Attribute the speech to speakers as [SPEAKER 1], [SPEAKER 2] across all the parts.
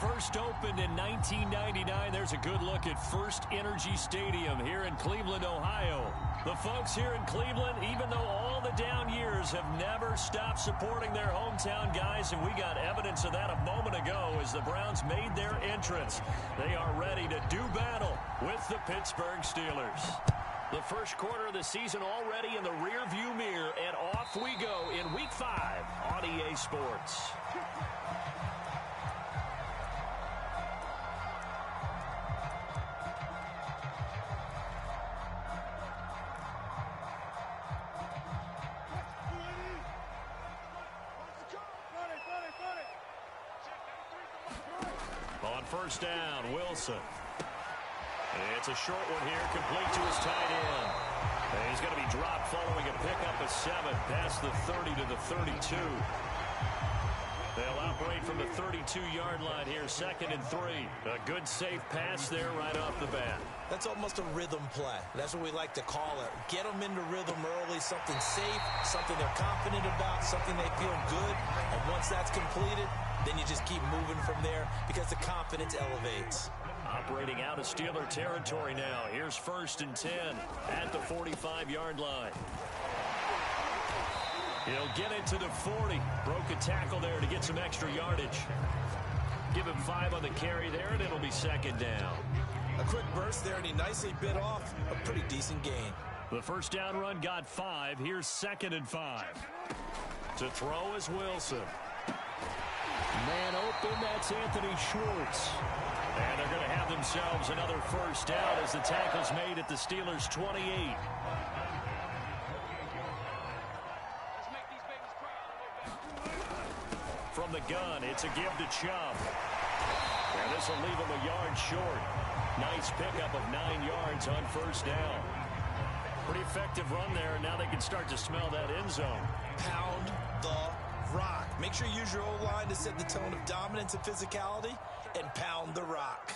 [SPEAKER 1] First opened in 1999. There's a good look at First Energy Stadium here in Cleveland, Ohio. The folks here in Cleveland, even though all the down years, have never stopped supporting their hometown guys, and we got evidence of that a moment ago as the Browns made their entrance. They are ready to do battle with the Pittsburgh Steelers. The first quarter of the season already in the rearview mirror, and off we go in Week 5 on EA Sports. On first down, Wilson. It's a short one here, complete to his tight end. And he's going to be dropped following a pickup of 7 past the 30 to the 32. They'll operate from the 32-yard line here, 2nd and 3. A good safe pass there right off the bat.
[SPEAKER 2] That's almost a rhythm play. That's what we like to call it. Get them into rhythm early, something safe, something they're confident about, something they feel good. And once that's completed, then you just keep moving from there because the confidence elevates.
[SPEAKER 1] Operating out of Steeler territory now. Here's 1st and 10 at the 45-yard line. He'll get it to the 40. Broke a tackle there to get some extra yardage. Give him 5 on the carry there, and it'll be 2nd down.
[SPEAKER 2] A quick burst there, and he nicely bit off a pretty decent gain.
[SPEAKER 1] The first down run got 5. Here's 2nd and 5. To throw is Wilson. Man open, that's Anthony Schwartz. And they're going to have themselves another first down as the tackle's made at the Steelers' 28. From the gun, it's a give to Chubb. And this will leave him a yard short. Nice pickup of 9 yards on first down. Pretty effective run there. Now they can start to smell that end zone.
[SPEAKER 2] Pound the rock. Make sure you use your O-line to set the tone of dominance and physicality, and pound the rock.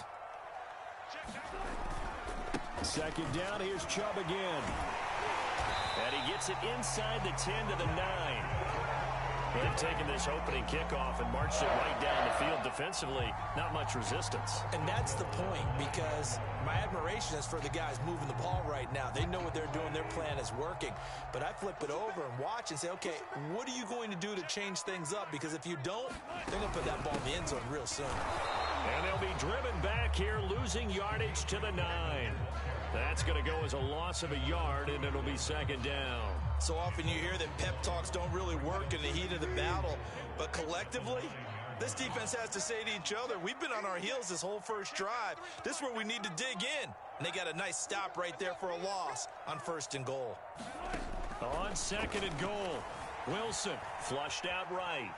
[SPEAKER 1] 2nd down, here's Chubb again. And he gets it inside the 10 to the 9. They've taken this opening kickoff and marched it right down the field defensively. Not much resistance.
[SPEAKER 2] And that's the point, because my admiration is for the guys moving the ball right now. They know what they're doing. Their plan is working. But I flip it over and watch and say, okay, what are you going to do to change things up? Because if you don't, they're going to put that ball in the end zone real soon.
[SPEAKER 1] And they'll be driven back here, losing yardage to the 9. That's going to go as a loss of a yard, and it'll be 2nd down.
[SPEAKER 2] So often you hear that pep talks don't really work in the heat of the battle, but collectively, this defense has to say to each other, we've been on our heels this whole first drive. This is where we need to dig in. And they got a nice stop right there for a loss on 1st and goal.
[SPEAKER 1] On 2nd and goal, Wilson flushed out right.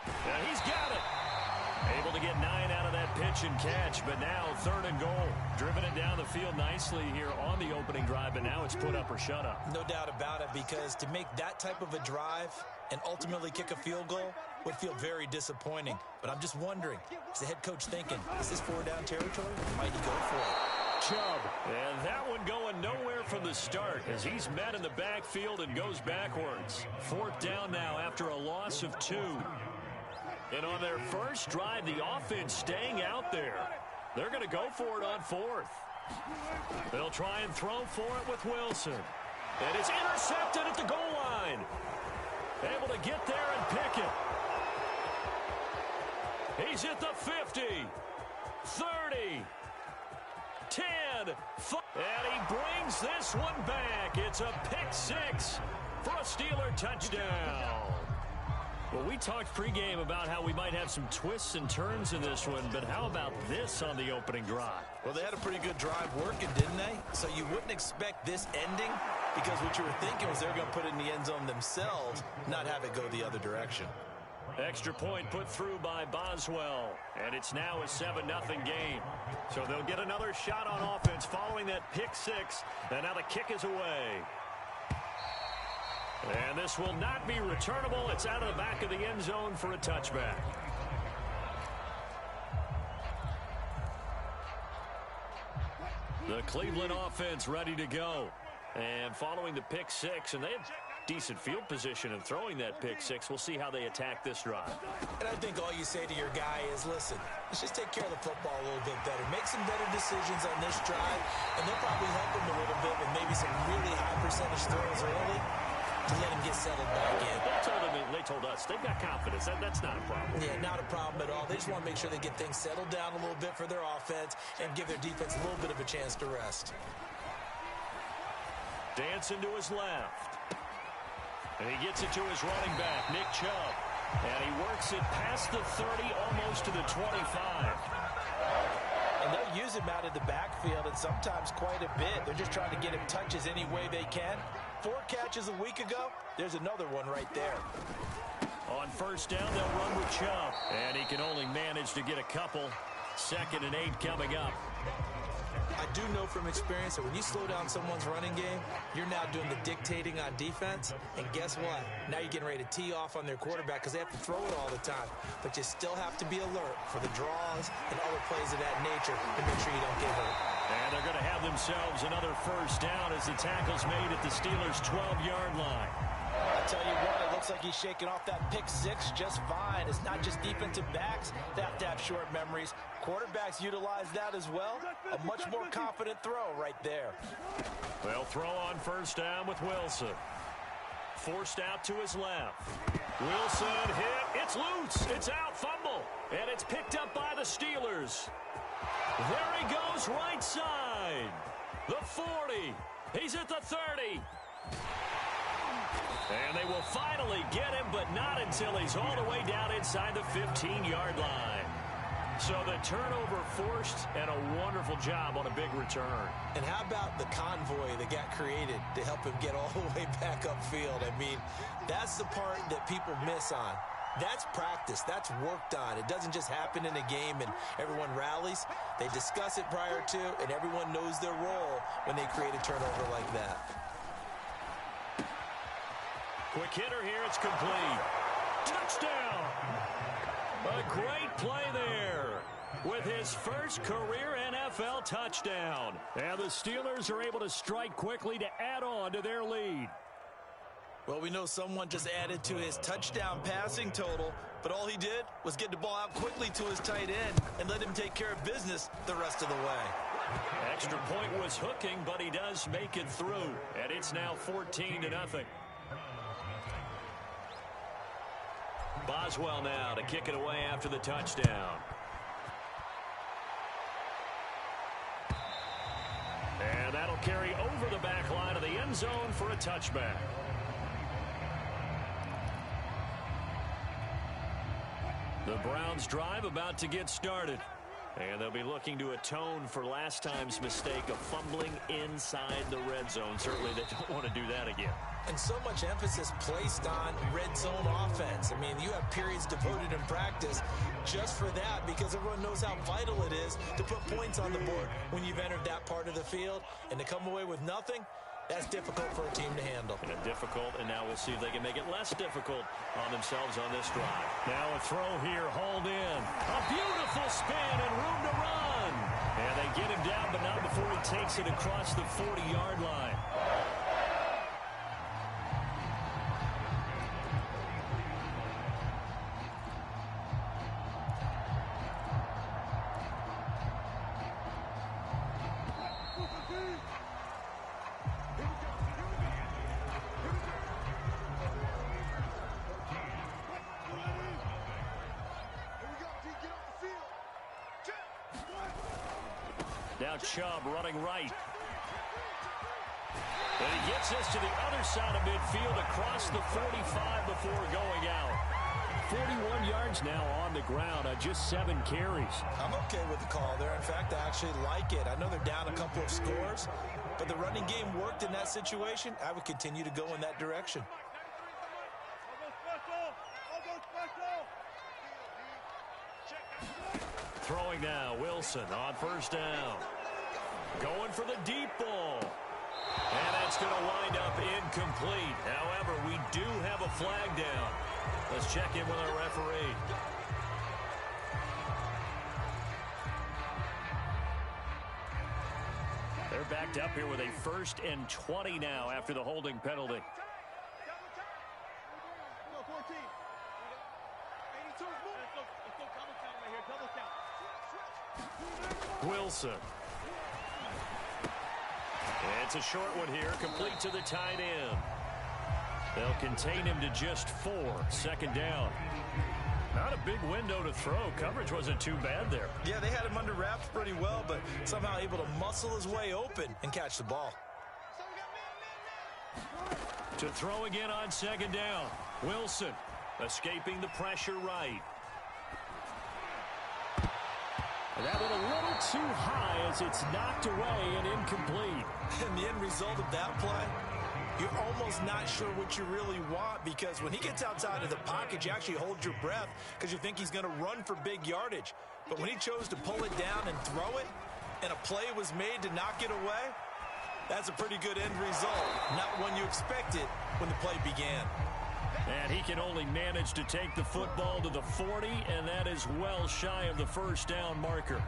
[SPEAKER 1] And he's got it. Able to get 9 out of that pitch and catch, but now 3rd and goal. Driven it down the field nicely here on the opening drive, but now it's put up or shut up.
[SPEAKER 2] No doubt about it, because to make that type of a drive and ultimately kick a field goal would feel very disappointing. But I'm just wondering, is the head coach thinking, is this 4-down territory? Might he go for it?
[SPEAKER 1] Chubb, and that one going nowhere from the start as he's met in the backfield and goes backwards. 4th down now after a loss of 2. And on their first drive, the offense staying out there. They're going to go for it on 4th. They'll try and throw for it with Wilson. And it's intercepted at the goal line. Able to get there and pick it. He's at the 50, 30, 10, 5. And he brings this one back. It's a pick 6 for a Steeler touchdown. Well, we talked pregame about how we might have some twists and turns in this one, but how about this on the opening drive?
[SPEAKER 2] Well, they had a pretty good drive working, didn't they? So you wouldn't expect this ending, because what you were thinking was they were going to put it in the end zone themselves, not have it go the other direction.
[SPEAKER 1] Extra point put through by Boswell, and it's now a 7-0 game. So they'll get another shot on offense following that pick 6, and now the kick is away. And this will not be returnable. It's out of the back of the end zone for a touchback. The Cleveland offense ready to go. And following the pick 6, and they have decent field position and throwing that pick six. We'll see how they attack this drive.
[SPEAKER 2] And I think all you say to your guy is, listen, let's just take care of the football a little bit better. Make some better decisions on this drive, and they'll probably help him a little bit with maybe some really high percentage throws early to let him get settled back in.
[SPEAKER 1] They told us they've got confidence. That's not a problem.
[SPEAKER 2] Yeah, not a problem at all. They just want to make sure they get things settled down a little bit for their offense and give their defense a little bit of a chance to rest.
[SPEAKER 1] Dancing to his left. And he gets it to his running back, Nick Chubb. And he works it past the 30, almost to the 25.
[SPEAKER 2] And they'll use him out of the backfield, and sometimes quite a bit. They're just trying to get him touches any way they can. 4 catches a week ago. There's another one right there.
[SPEAKER 1] On first down, they'll run with Chubb. And he can only manage to get a couple. 2nd and 8 coming up.
[SPEAKER 2] I do know from experience that when you slow down someone's running game, you're now doing the dictating on defense. And guess what? Now you're getting ready to tee off on their quarterback because they have to throw it all the time. But you still have to be alert for the draws and other plays of that nature to make sure you don't get hurt.
[SPEAKER 1] And they're going to have themselves another first down as the tackle's made at the Steelers' 12-yard line.
[SPEAKER 2] I tell you what, it looks like he's shaking off that pick six just fine. It's not just defensive backs that have to have short memories. Quarterbacks utilize that as well. A much more confident throw right there.
[SPEAKER 1] They'll throw on first down with Wilson. Forced out to his left. Wilson hit. It's loose. It's out. Fumble. And it's picked up by the Steelers. There he goes right side. The 40. He's at the 30. And they will finally get him, but not until he's all the way down inside the 15-yard line. So the turnover forced, and a wonderful job on a big return.
[SPEAKER 2] And how about the convoy that got created to help him get all the way back upfield? I mean, that's the part that people miss on. That's practice. That's worked on. It doesn't just happen in a game and everyone rallies. They discuss it prior to, and everyone knows their role when they create a turnover like that.
[SPEAKER 1] Quick hitter here. It's complete. Touchdown. A great play there with his first career NFL touchdown. And the Steelers are able to strike quickly to add on to their lead.
[SPEAKER 2] Well, we know someone just added to his touchdown passing total, but all he did was get the ball out quickly to his tight end and let him take care of business the rest of the way.
[SPEAKER 1] Extra point was hooking, but he does make it through. And it's now 14-0. Boswell now to kick it away after the touchdown. And that'll carry over the back line of the end zone for a touchback. The Browns drive about to get started. And they'll be looking to atone for last time's mistake of fumbling inside the red zone. Certainly they don't want to do that again.
[SPEAKER 2] And so much emphasis placed on red zone offense. I mean, you have periods devoted in practice just for that because everyone knows how vital it is to put points on the board when you've entered that part of the field. And to come away with nothing, that's difficult for a team to handle.
[SPEAKER 1] And difficult, and now we'll see if they can make it less difficult on themselves on this drive. Now a throw here, hauled in. A beautiful spin and room to run. And they get him down, but not before he takes it across the 40-yard line. Now Chubb running right. And he gets this to the other side of midfield across the 45 before going out. 41 yards now on the ground on just 7 carries.
[SPEAKER 2] I'm okay with the call there. In fact, I actually like it. I know they're down a couple of scores, but the running game worked in that situation. I would continue to go in that direction.
[SPEAKER 1] Throwing now, Wilson on first down. Going for the deep ball. And that's going to wind up incomplete. However, we do have a flag down. Let's check in with our referee. They're backed up here with a 1st and 20 now after the holding penalty. Wilson. It's a short one here, complete to the tight end. They'll contain him to just 4. Second down. Not a big window to throw. Coverage wasn't too bad there.
[SPEAKER 2] Yeah, they had him under wraps pretty well, but somehow able to muscle his way open and catch the ball.
[SPEAKER 1] To throw again on second down. Wilson escaping the pressure right. That one a little too high as it's knocked away and incomplete.
[SPEAKER 2] And the end result of that play, you're almost not sure what you really want, because when he gets outside of the pocket, you actually hold your breath because you think he's going to run for big yardage. But when he chose to pull it down and throw it, and a play was made to knock it away, that's a pretty good end result. Not one you expected when the play began.
[SPEAKER 1] And he can only manage to take the football to the 40, and that is well shy of the first down marker.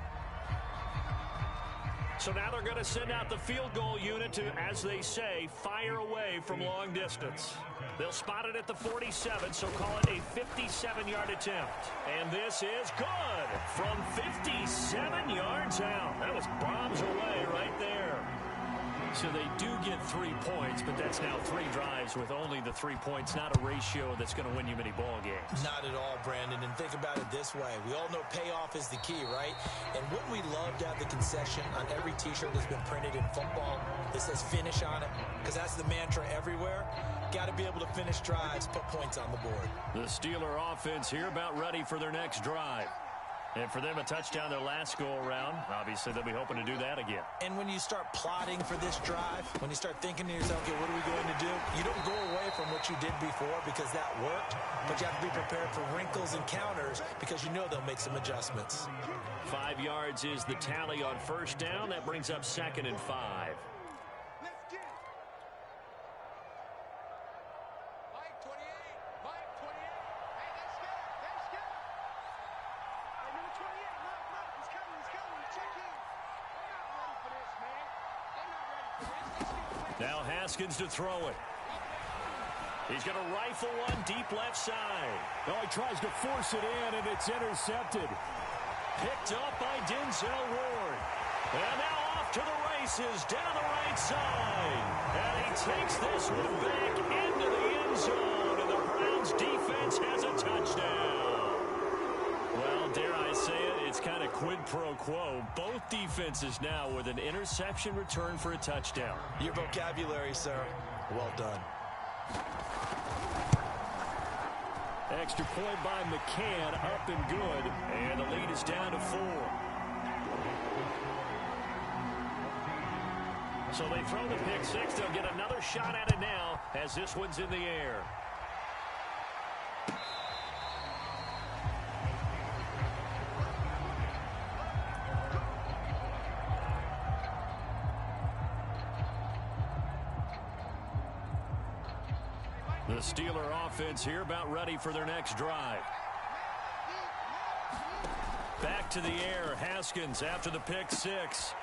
[SPEAKER 1] So now they're going to send out the field goal unit to, as they say, fire away from long distance. They'll spot it at the 47, so call it a 57-yard attempt. And this is good from 57 yards out. That was bombs away right there. So they do get 3 points, but that's now 3 drives with only the 3 points, not a ratio that's going to win you many ball games.
[SPEAKER 2] Not at all, Brandon. And think about it this way. We all know payoff is the key, right? And wouldn't we love to have the concession on every T-shirt that's been printed in football that says finish on it? Because that's the mantra everywhere. Got to be able to finish drives, put points on the board.
[SPEAKER 1] The Steeler offense here about ready for their next drive. And for them, a touchdown their last go-around. Obviously, they'll be hoping to do that again.
[SPEAKER 2] And when you start plotting for this drive, when you start thinking to yourself, okay, what are we going to do? You don't go away from what you did before because that worked, but you have to be prepared for wrinkles and counters because you know they'll make some adjustments.
[SPEAKER 1] 5 yards is the tally on first down. That brings up 2nd and 5. Now Haskins to throw it. He's going to rifle one deep left side.
[SPEAKER 3] Oh, he tries to force it in, and it's intercepted.
[SPEAKER 1] Picked up by Denzel Ward. And now off to the races down the right side. And he takes this one back into the end zone. And the Browns defense has a touchdown. Well, dare I say it, it's kind of quid pro quo. Both defenses now with an interception return for a touchdown.
[SPEAKER 2] Your vocabulary, sir. Well done.
[SPEAKER 1] Extra point by McCann, up and good. And the lead is down to 4. So they throw the pick six. They'll get another shot at it now as this one's in the air. The Steeler offense here about ready for their next drive. Back to the air, Haskins after the pick six.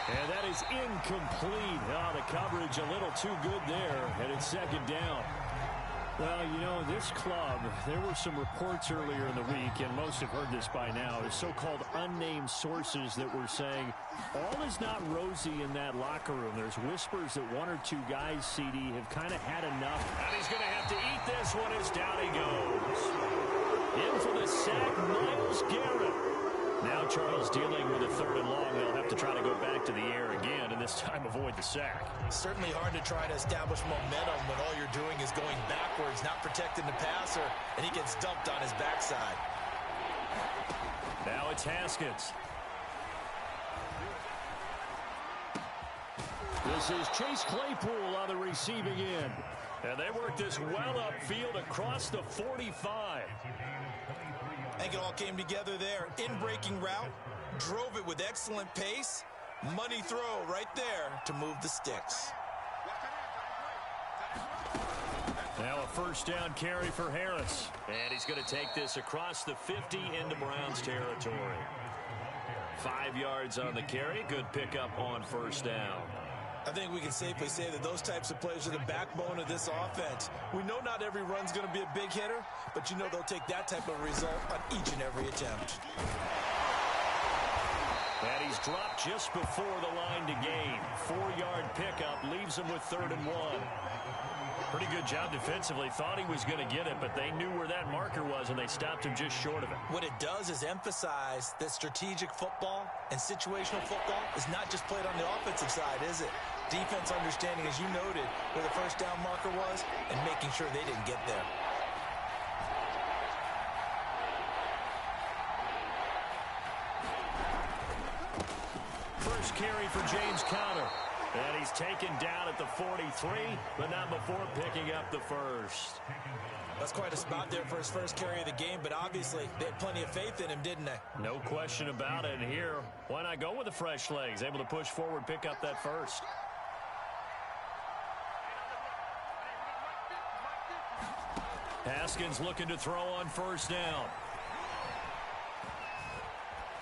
[SPEAKER 1] And that is incomplete. Oh, the coverage a little too good there, and it's 2nd down.
[SPEAKER 3] Well, you know, this club, there were some reports earlier in the week, and most have heard this by now, is so-called unnamed sources that were saying all is not rosy in that locker room. There's whispers that 1 or 2 guys, CD, have kind of had enough.
[SPEAKER 1] And he's going to have to eat this one as down he goes. In for the sack, Myles Garrett. Now Charles dealing with a 3rd and long. They'll have to try to go back to the air again, and this time avoid the sack.
[SPEAKER 2] Certainly hard to try to establish momentum when all you're doing is going backwards, not protecting the passer, and he gets dumped on his backside.
[SPEAKER 1] Now it's Haskins.
[SPEAKER 3] This is Chase Claypool on the receiving end.
[SPEAKER 1] And they work this well upfield across the 45.
[SPEAKER 2] I think it all came together there. In-breaking route, drove it with excellent pace. Money throw right there to move the sticks.
[SPEAKER 1] Now a first down carry for Harris. And he's going to take this across the 50 into Browns territory. 5 yards on the carry. Good pickup on first down.
[SPEAKER 2] I think we can safely say that those types of plays are the backbone of this offense. We know not every run's going to be a big hitter, but you know they'll take that type of result on each and every attempt.
[SPEAKER 1] And he's dropped just before the line to gain. 4-yard pickup leaves him with 3rd and 1. Pretty good job defensively. Thought he was going to get it, but they knew where that marker was, and they stopped him just short of it.
[SPEAKER 2] What it does is emphasize that strategic football and situational football is not just played on the offensive side, is it? Defense understanding, as you noted, where the first down marker was and making sure they didn't get there.
[SPEAKER 1] First carry for James Conner. And he's taken down at the 43, but not before picking up the first.
[SPEAKER 2] That's quite a spot there for his first carry of the game, but obviously they had plenty of faith in him, didn't they?
[SPEAKER 1] No question about it. And here, why not go with the fresh legs? Able to push forward, pick up that first. Haskins looking to throw on first down.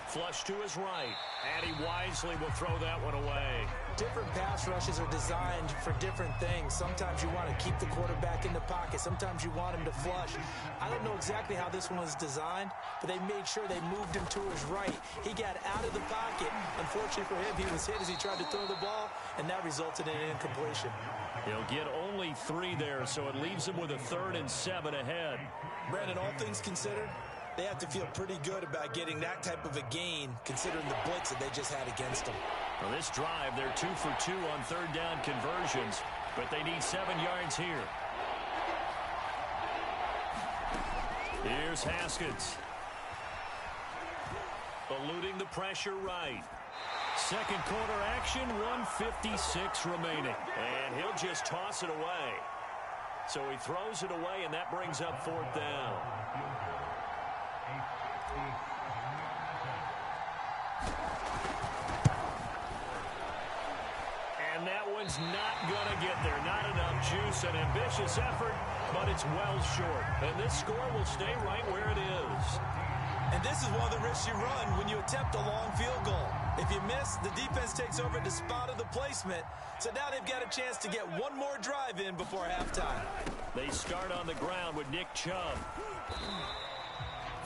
[SPEAKER 1] Flush to his right, and he wisely will throw that one away.
[SPEAKER 2] Different pass rushes are designed for different things. Sometimes you want to keep the quarterback in the pocket. Sometimes you want him to flush. I don't know exactly how this one was designed, but they made sure they moved him to his right. He got out of the pocket. Unfortunately for him, he was hit as he tried to throw the ball, and that resulted in an incompletion.
[SPEAKER 1] He'll get only 3 there, so it leaves him with a 3rd and 7 ahead.
[SPEAKER 2] Brandon, all things considered, they have to feel pretty good about getting that type of a gain, considering the blitz that they just had against them.
[SPEAKER 1] Well, this drive, they're 2 for 2 on 3rd down conversions, but they need 7 yards here. Here's Haskins. Eluding the pressure right. Second quarter action, 1:56 remaining. And he'll just toss it away. So he throws it away, and that brings up 4th down. And that one's not going to get there. Not enough juice, an ambitious effort, but it's well short. And this score will stay right where it is.
[SPEAKER 2] And this is one of the risks you run when you attempt a long field goal. If you miss, the defense takes over at the spot of the placement. So now they've got a chance to get one more drive in before halftime.
[SPEAKER 1] They start on the ground with Nick Chubb.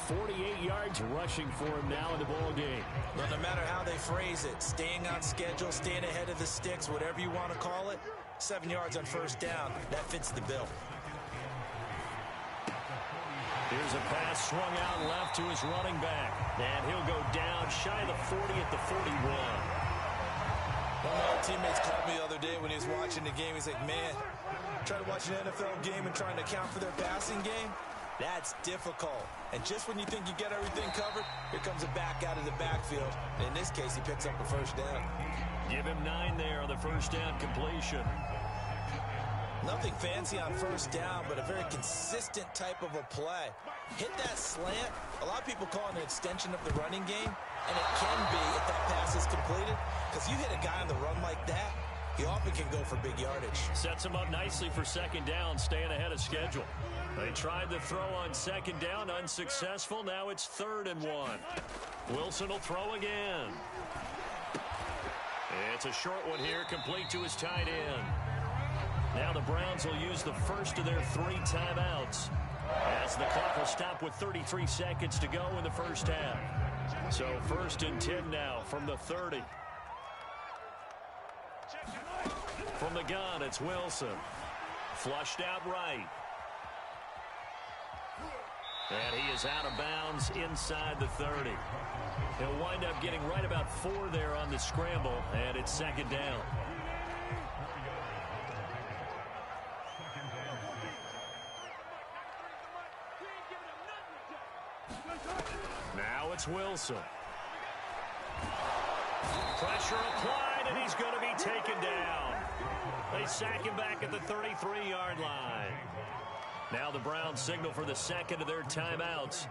[SPEAKER 1] 48 yards rushing for him now in the ball game.
[SPEAKER 2] Well, no matter how they phrase it, staying on schedule, staying ahead of the sticks, whatever you want to call it, 7 yards on first down, that fits the bill.
[SPEAKER 1] Here's a pass swung out left to his running back. And he'll go down shy of the 40 at the 41.
[SPEAKER 2] One of my teammates called me the other day when he was watching the game. He's like, man, trying to watch an NFL game and trying to account for their passing game? That's difficult. And just when you think you get everything covered, here comes a back out of the backfield. And in this case, he picks up a first down.
[SPEAKER 1] Give him 9 there on the first down completion.
[SPEAKER 2] Nothing fancy on first down, but a very consistent type of a play. Hit that slant. A lot of people call it an extension of the running game, and it can be if that pass is completed, because you hit a guy on the run like that, he often can go for big yardage.
[SPEAKER 1] Sets him up nicely for second down, staying ahead of schedule. They tried to throw on second down, unsuccessful. Now it's 3rd and 1. Wilson will throw again. It's a short one here, complete to his tight end. Now the Browns will use the first of their 3 timeouts as the clock will stop with 33 seconds to go in the first half. So 1st and 10 now from the 30. From the gun, it's Wilson. Flushed out right. And he is out of bounds inside the 30. He'll wind up getting right about 4 there on the scramble, and it's second down. Now it's Wilson. Pressure applied, and he's going to be taken down. They sack him back at the 33-yard line. Now the Browns signal for the second of their timeouts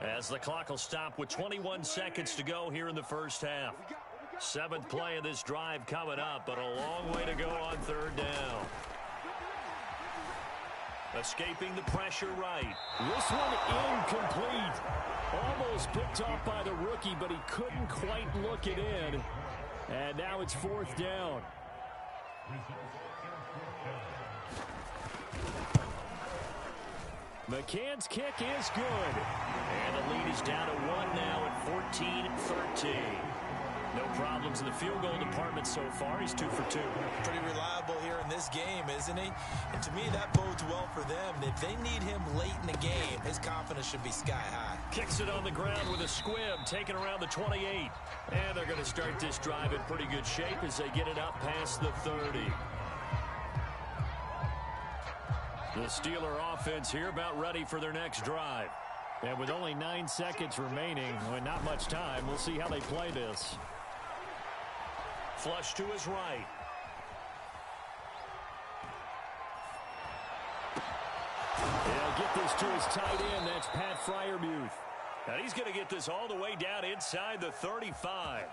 [SPEAKER 1] as the clock will stop with 21 seconds to go here in the first half. 7th play of this drive coming up, but a long way to go on 3rd down. Escaping the pressure right.
[SPEAKER 3] This one incomplete. Almost picked off by the rookie, but he couldn't quite look it in. And now it's 4th down. McCann's kick is good.
[SPEAKER 1] And the lead is down to 1 now at 14-13. No problems in the field goal department so far. He's 2 for 2.
[SPEAKER 2] Pretty reliable here in this game, isn't he? And to me, that bodes well for them. If they need him late in the game, his confidence should be sky high.
[SPEAKER 1] Kicks it on the ground with a squib, taken around the 28. And they're going to start this drive in pretty good shape as they get it up past the 30. The Steeler offense here about ready for their next drive.
[SPEAKER 3] And with only 9 seconds remaining, with not much time, we'll see how they play this.
[SPEAKER 1] Flush to his right.
[SPEAKER 3] He'll get this to his tight end. That's Pat Freiermuth.
[SPEAKER 1] Now he's going to get this all the way down inside the 35.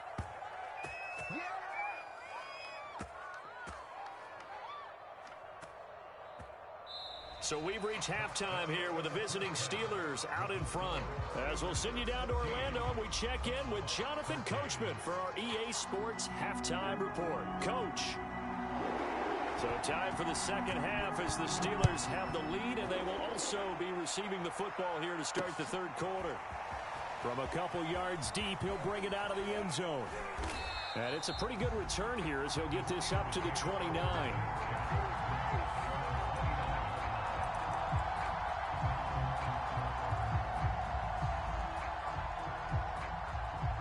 [SPEAKER 1] So we've reached halftime here with the visiting Steelers out in front. As we'll send you down to Orlando, and we check in with Jonathan Coachman for our EA Sports Halftime Report. Coach. So time for the second half as the Steelers have the lead, and they will also be receiving the football here to start the third quarter.
[SPEAKER 3] From a couple yards deep, he'll bring it out of the end zone. And it's a pretty good return here as he'll get this up to the 29.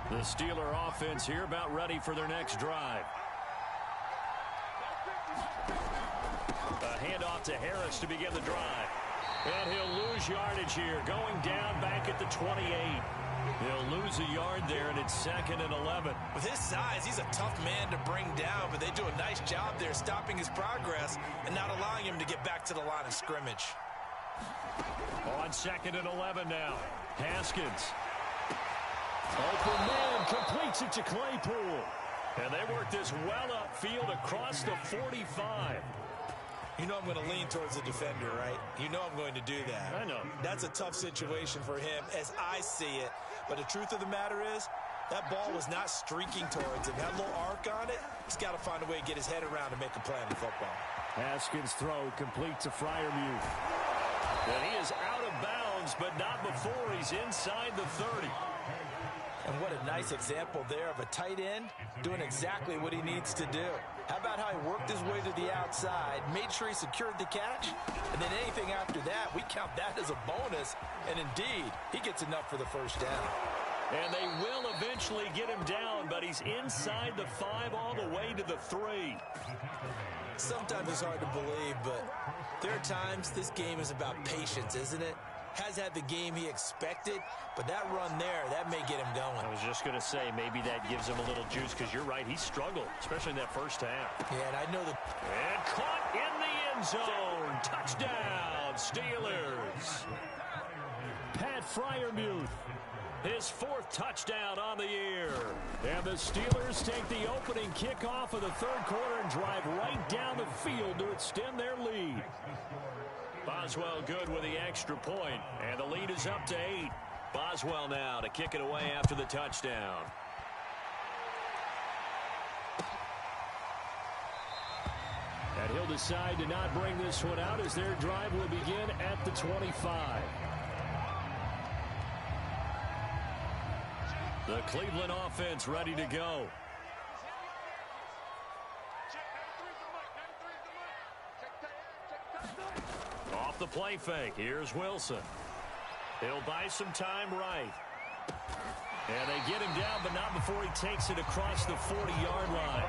[SPEAKER 1] The Steeler offense here about ready for their next drive. A handoff to Harris to begin the drive. And he'll lose yardage here, going down back at the 28. He'll lose a yard there, and it's 2nd and 11.
[SPEAKER 2] With his size, he's a tough man to bring down, but they do a nice job there stopping his progress and not allowing him to get back to the line of scrimmage.
[SPEAKER 1] On 2nd and 11 now. Haskins.
[SPEAKER 3] Open man completes it to Claypool.
[SPEAKER 1] And they work this well upfield across the 45.
[SPEAKER 2] You know I'm going to lean towards the defender, right? You know I'm going to do that.
[SPEAKER 1] I know.
[SPEAKER 2] That's a tough situation for him as I see it. But the truth of the matter is, that ball was not streaking towards him. That little arc on it, he's got to find a way to get his head around and make a play on the football.
[SPEAKER 3] Haskins' throw complete to Freiermuth.
[SPEAKER 1] And he is out of bounds, but not before he's inside the 30.
[SPEAKER 2] And what a nice example there of a tight end doing exactly what he needs to do. How about how he worked his way to the outside, made sure he secured the catch, and then anything after that, we count that as a bonus. And indeed, he gets enough for the first down.
[SPEAKER 1] And they will eventually get him down, but he's inside the 5 all the way to the 3.
[SPEAKER 2] Sometimes it's hard to believe, but there are times this game is about patience, isn't it? Has had the game he expected, but that run there, that may get him going.
[SPEAKER 1] I was just going to say, maybe that gives him a little juice, because you're right, he struggled, especially in that first half.
[SPEAKER 2] Yeah, and I know that.
[SPEAKER 1] And caught in the end zone. Touchdown, Steelers.
[SPEAKER 3] Pat Freiermuth.
[SPEAKER 1] His 4th touchdown on the year.
[SPEAKER 3] And the Steelers take the opening kickoff of the third quarter and drive right down the field to extend their lead.
[SPEAKER 1] Boswell good with the extra point, and the lead is up to 8. Boswell now to kick it away after the touchdown.
[SPEAKER 3] And he'll decide to not bring this one out as their drive will begin at the 25.
[SPEAKER 1] The Cleveland offense ready to go. Off the play fake, here's Wilson. He'll buy some time right. And they get him down, but not before he takes it across the 40-yard line.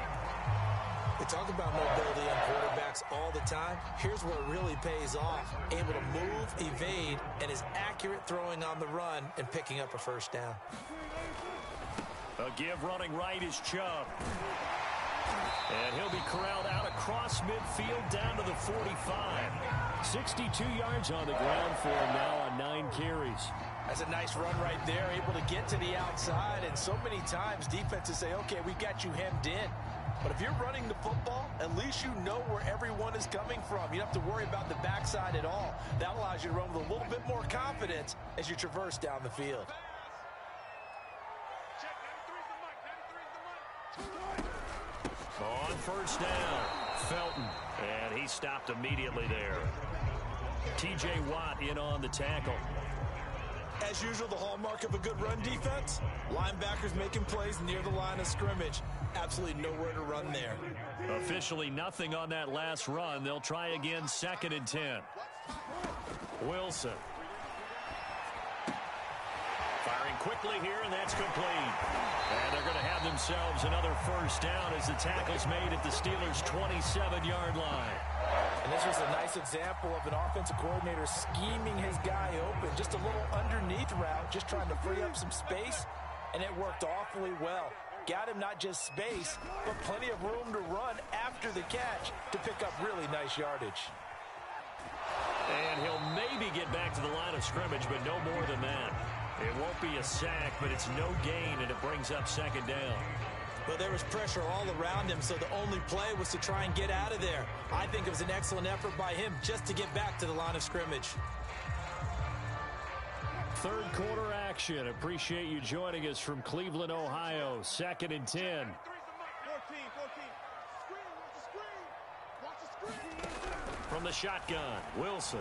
[SPEAKER 2] They talk about mobility on quarterbacks all the time. Here's where it really pays off. Able to move, evade, and is accurate throwing on the run and picking up a first down.
[SPEAKER 1] A give running right is Chubb. And he'll be corralled out across midfield down to the 45.
[SPEAKER 3] 62 yards on the ground for him now on 9 carries.
[SPEAKER 2] That's a nice run right there, able to get to the outside. And so many times defenses say, okay, we got you hemmed in. But if you're running the football, at least you know where everyone is coming from. You don't have to worry about the backside at all. That allows you to run with a little bit more confidence as you traverse down the field.
[SPEAKER 1] On first down, Felton, and he stopped immediately there. T.J. Watt in on the tackle.
[SPEAKER 2] As usual, the hallmark of a good run defense, linebackers making plays near the line of scrimmage. Absolutely nowhere to run there.
[SPEAKER 1] Officially nothing on that last run. They'll try again, 2nd and 10. Wilson. Firing quickly here, and that's complete. And they're going to have themselves another first down as the tackle's made at the Steelers' 27-yard line.
[SPEAKER 2] And this was a nice example of an offensive coordinator scheming his guy open. Just a little underneath route, just trying to free up some space, and it worked awfully well. Got him not just space, but plenty of room to run after the catch to pick up really nice yardage.
[SPEAKER 1] And he'll maybe get back to the line of scrimmage, but no more than that. It won't be a sack, but it's no gain, and it brings up 2nd down.
[SPEAKER 2] Well, there was pressure all around him, so the only play was to try and get out of there. I think it was an excellent effort by him just to get back to the line of scrimmage.
[SPEAKER 3] Third quarter action. Appreciate you joining us from Cleveland, Ohio. 2nd and 10. From the shotgun, Wilson.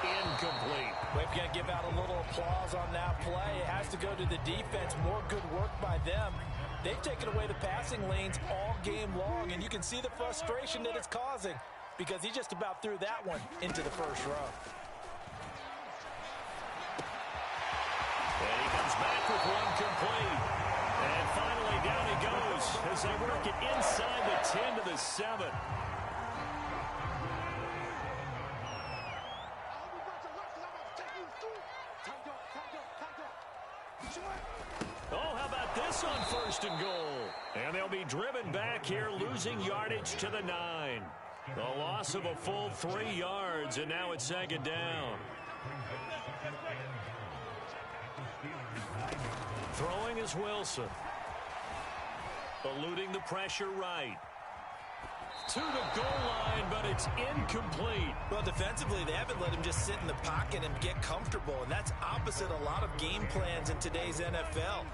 [SPEAKER 3] Incomplete.
[SPEAKER 2] We've got to give out a little applause on that play. It has to go to the defense. More good work by them. They've taken away the passing lanes all game long, and you can see the frustration that it's causing because he just about threw that one into the first row.
[SPEAKER 1] And he comes back with one complete. And finally down he goes as they work it inside the 10 to the 7. Oh, how about this on 1st and goal? And they'll be driven back here, losing yardage to the 9. A loss of a full 3 yards, and now it's 2nd down. Throwing is Wilson. Eluding the pressure right. To the goal line, but it's incomplete.
[SPEAKER 2] Well, defensively, they haven't let him just sit in the pocket and get comfortable, and that's opposite a lot of game plans in today's NFL.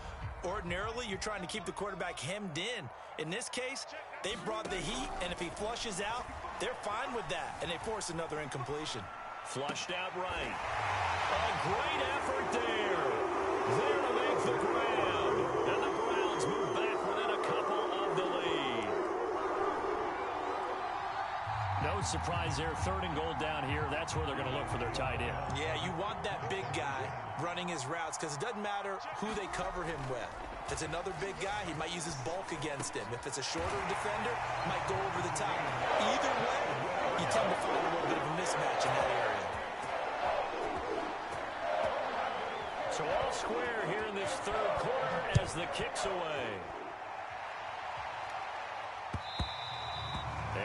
[SPEAKER 2] Ordinarily, you're trying to keep the quarterback hemmed in. In this case, they brought the heat, and if he flushes out, they're fine with that, and they force another incompletion.
[SPEAKER 1] Flushed out right. A great effort there. There to make the grab. And the Browns move back within a couple of the lead. No surprise there. 3rd and goal down here. That's where they're going to look for their tight end.
[SPEAKER 2] Yeah, you want that big guy running his routes because it doesn't matter who they cover him with. If it's another big guy, he might use his bulk against him. If it's a shorter defender, he might go over the top. Either way, you tend to find a little bit of a mismatch in that area.
[SPEAKER 1] So all square here in this 3rd quarter as the kick's away.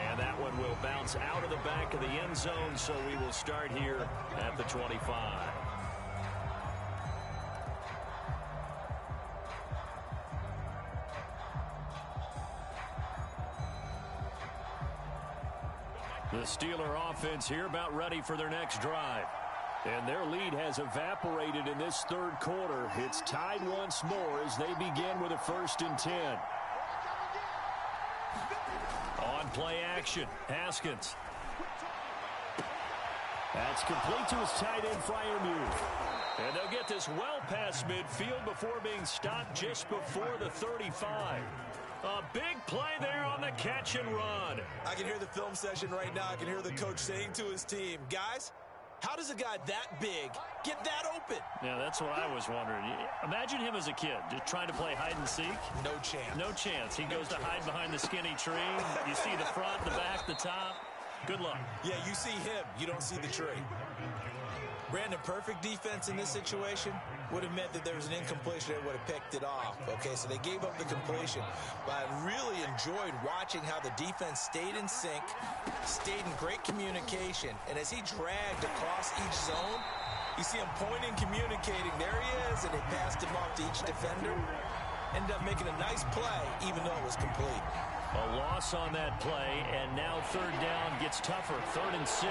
[SPEAKER 1] And that one will bounce out of the back of the end zone, so we will start here at the 25. The Steeler offense here about ready for their next drive. And their lead has evaporated in this 3rd quarter. It's tied once more as they begin with a 1st and 10. On play action, Haskins. That's complete to his tight end, Freiermuth. And they'll get this well past midfield before being stopped just before the 35. A big play there on the catch and run.
[SPEAKER 2] I can hear the film session right now. I can hear the coach saying to his team, guys, how does a guy that big get that open?
[SPEAKER 1] Yeah, that's what I was wondering. Imagine him as a kid, just trying to play hide and seek.
[SPEAKER 2] No chance.
[SPEAKER 1] No chance. He goes to hide behind the skinny tree. You see the front, the back, the top. Good luck.
[SPEAKER 2] Yeah, you see him. You don't see the tree. Brandon, perfect defense in this situation would have meant that there was an incompletion that would have picked it off. Okay, so they gave up the completion. But I really enjoyed watching how the defense stayed in sync, stayed in great communication. And as he dragged across each zone, you see him pointing, communicating. There he is, and they passed him off to each defender. Ended up making a nice play, even though it was complete.
[SPEAKER 1] A loss on that play, and now 3rd down gets tougher. 3rd and 6.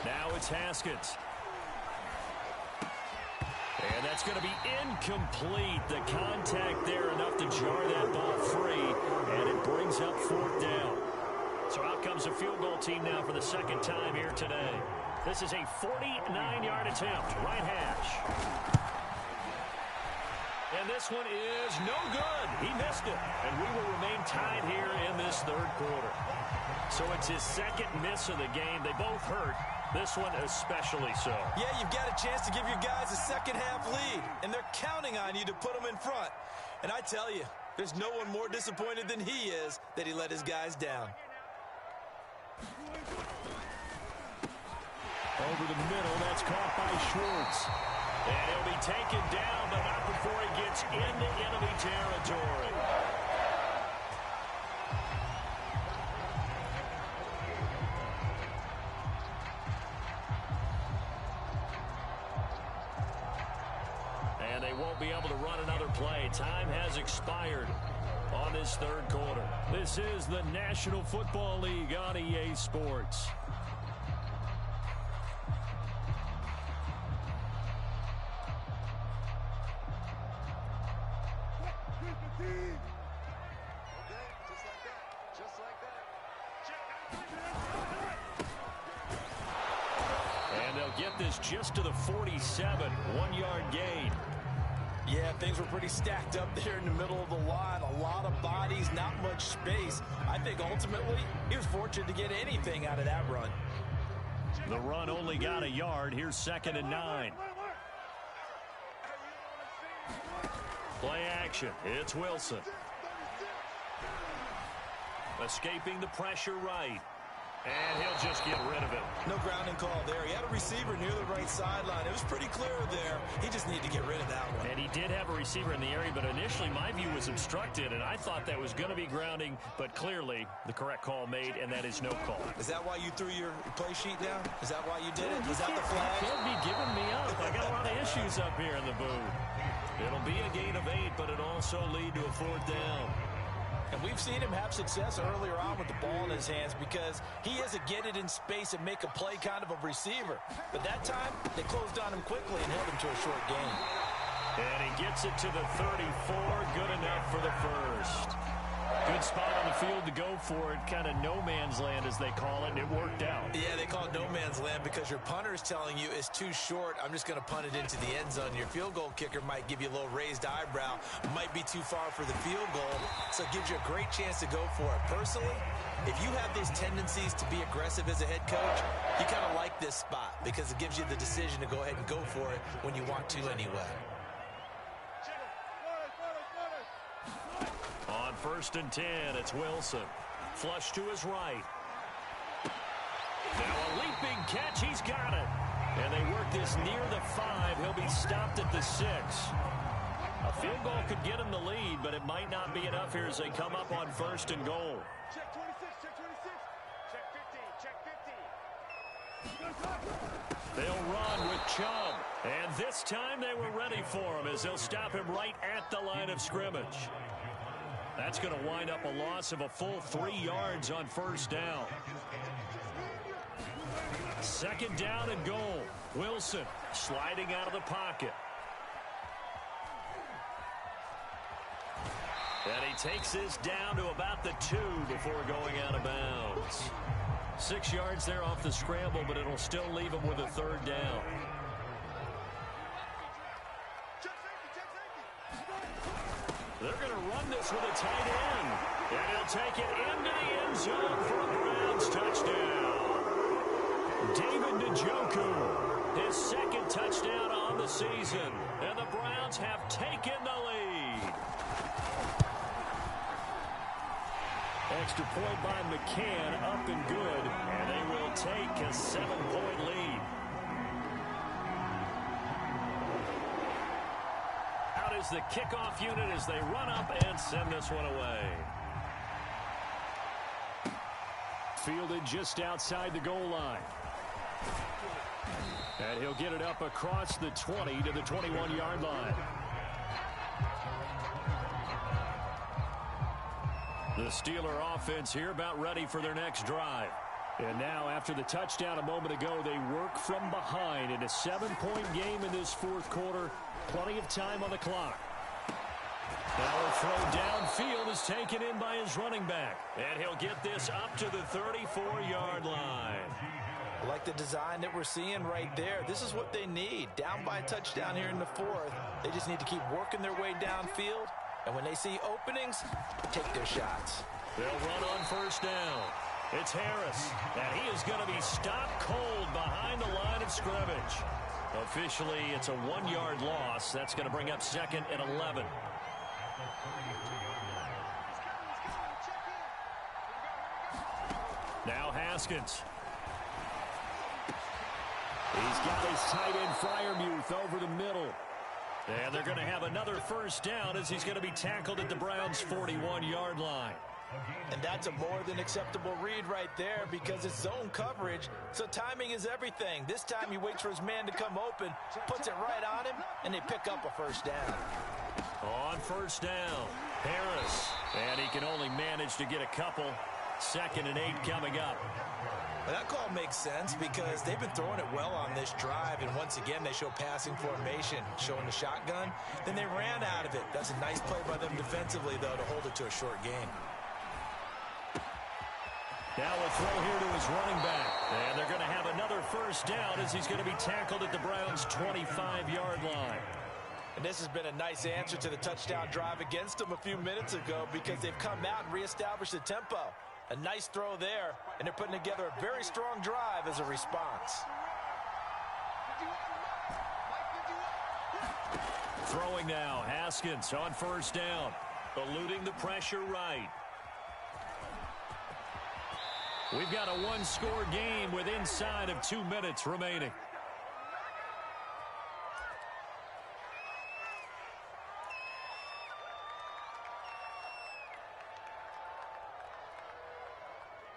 [SPEAKER 1] Now it's Haskins. And that's going to be incomplete. The contact there enough to jar that ball free, and it brings up 4th down. So out comes a field goal team now for the second time here today. This is a 49-yard attempt, right hash. And this one is no good. He missed it. And we will remain tied here in this third quarter. So it's his second miss of the game. They both hurt. This one especially so.
[SPEAKER 2] Yeah, you've got a chance to give your guys a second-half lead, and they're counting on you to put them in front. And I tell you, there's no one more disappointed than he is that he let his guys down.
[SPEAKER 1] Over the middle, that's caught by Schwartz. And he'll be taken down, but not before he gets into enemy territory. And they won't be able to run another play. Time has expired on this third quarter. This is the National Football League on EA Sports. And they'll get this just to the 47, 1-yard gain.
[SPEAKER 2] Yeah, things were pretty stacked up there in the middle of the line. A lot of bodies, not much space. I think ultimately he was fortunate to get anything out of that run.
[SPEAKER 1] The run only got a yard. Here's 2nd and 9. Play action. It's Wilson. Escaping the pressure right. And he'll just get rid of it.
[SPEAKER 2] No grounding call there. He had a receiver near the right sideline. It was pretty clear there. He just needed to get rid of that one.
[SPEAKER 1] And he did have a receiver in the area, but initially my view was obstructed, and I thought that was going to be grounding, but clearly the correct call made, and that is no call.
[SPEAKER 2] Is that why you threw your play sheet down? Is that why you did it? Was that the flag?
[SPEAKER 1] You can't be giving me up. I got a lot of issues up here in the booth. It'll be a gain of 8, but it'll also lead to a 4th down.
[SPEAKER 2] And we've seen him have success earlier on with the ball in his hands because he is a get it in space and make a play kind of a receiver. But that time, they closed on him quickly and held him to a short gain.
[SPEAKER 1] And he gets it to the 34. Good enough for the first. Good spot on the field to go for it. Kind of no man's land, as they call it, and it worked out.
[SPEAKER 2] Yeah, they call it no man's land because your punter is telling you it's too short. I'm just going to punt it into the end zone. Your field goal kicker might give you a little raised eyebrow. Might be too far for the field goal, so it gives you a great chance to go for it. Personally, if you have those tendencies to be aggressive as a head coach, you kind of like this spot because it gives you the decision to go ahead and go for it when you want to anyway.
[SPEAKER 1] On 1st and 10, it's Wilson. Flush to his right. Now a leaping catch. He's got it. And they work this near the 5. He'll be stopped at the 6. A field goal could get him the lead, but it might not be enough here as they come up on 1st and goal.
[SPEAKER 4] Check 26, check 26. Check 15, check 15.
[SPEAKER 1] They'll run with Chubb. And this time they were ready for him as they'll stop him right at the line of scrimmage. That's going to wind up a loss of a full 3 yards on 1st down. 2nd down and goal. Wilson sliding out of the pocket. And he takes this down to about the 2 before going out of bounds. 6 yards there off the scramble, but it'll still leave him with a 3rd down. They're going to run this with a tight end. And he'll take it into the end zone for a Browns touchdown. David Njoku, his 2nd touchdown on the season. And the Browns have taken the lead. Extra point by McCann, up and good. And they will take a 7-point lead. Is the kickoff unit as they run up and send this one away. Fielded just outside the goal line. And he'll get it up across the 20 to the 21-yard line. The Steeler offense here about ready for their next drive.
[SPEAKER 3] And now, after the touchdown a moment ago, they work from behind in a 7-point game in this fourth quarter. Plenty of time on the clock. Now a throw downfield is taken in by his running back. And he'll get this up to the 34-yard line.
[SPEAKER 2] I like the design that we're seeing right there. This is what they need. Down by a touchdown here in the fourth. They just need to keep working their way downfield. And when they see openings, take their shots.
[SPEAKER 3] They'll run on first down. It's Harris, and he is going to be stopped cold behind the line of scrimmage. Officially, it's a 1-yard loss. That's going to bring up 2nd and 11. Now Haskins. He's got his tight end Freiermuth over the middle. And they're going to have another first down as he's going to be tackled at the Browns' 41-yard line.
[SPEAKER 2] And that's a more than acceptable read right there because it's zone coverage, so timing is everything. This time he waits for his man to come open, puts it right on him, and they pick up a first down.
[SPEAKER 3] On first down, Harris. And he can only manage to get a couple. 2nd and 8 coming up.
[SPEAKER 2] Well, that call makes sense because they've been throwing it well on this drive, and once again they show passing formation, showing the shotgun. Then they ran out of it. That's a nice play by them defensively, though, to hold it to a short gain.
[SPEAKER 3] Now a throw here to his running back. And they're going to have another first down as he's going to be tackled at the Browns' 25-yard line.
[SPEAKER 2] And this has been a nice answer to the touchdown drive against them a few minutes ago because they've come out and reestablished the tempo. A nice throw there, and they're putting together a very strong drive as a response.
[SPEAKER 3] Throwing now, Haskins on first down. Eluding the pressure right. We've got a one-score game with inside of 2 minutes remaining.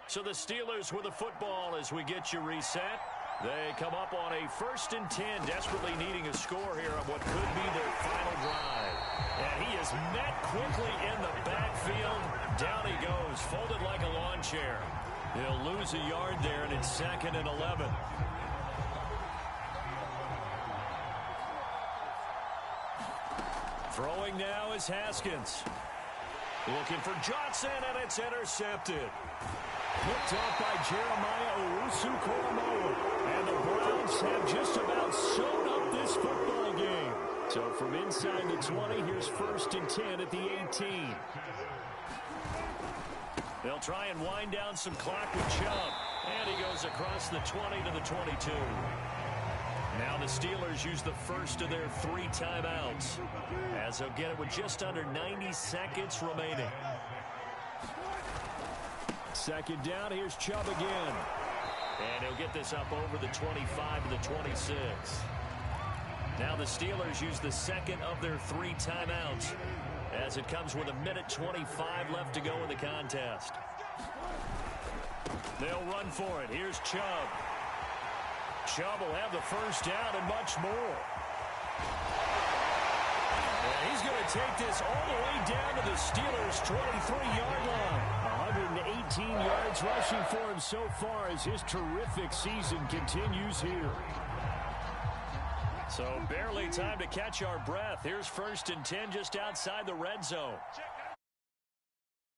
[SPEAKER 3] So the Steelers with the football as we get you reset. They come up on a 1st and 10, desperately needing a score here on what could be their final drive. And he is met quickly in the backfield. Down he goes, folded like a lawn chair. He'll lose a yard there, and it's 2nd and 11. Throwing now is Haskins. Looking for Johnson, and it's intercepted. Picked off by Jeremiah Owusu-Koramoah. And the Browns have just about sewn up this football game. So from inside the 20, here's 1st and 10 at the 18. They'll try and wind down some clock with Chubb. And he goes across the 20 to the 22. Now the Steelers use the first of their 3 timeouts, as they'll get it with just under 90 seconds remaining. 2nd down, here's Chubb again. And he'll get this up over the 25 to the 26. Now the Steelers use the 2nd of their 3 timeouts, as it comes with 1:25 left to go in the contest. They'll run for it. Here's Chubb. Chubb will have the first down and much more. And he's going to take this all the way down to the Steelers' 23-yard line. 118 yards rushing for him so far as his terrific season continues here. So barely time to catch our breath. Here's 1st and 10 just outside the red zone.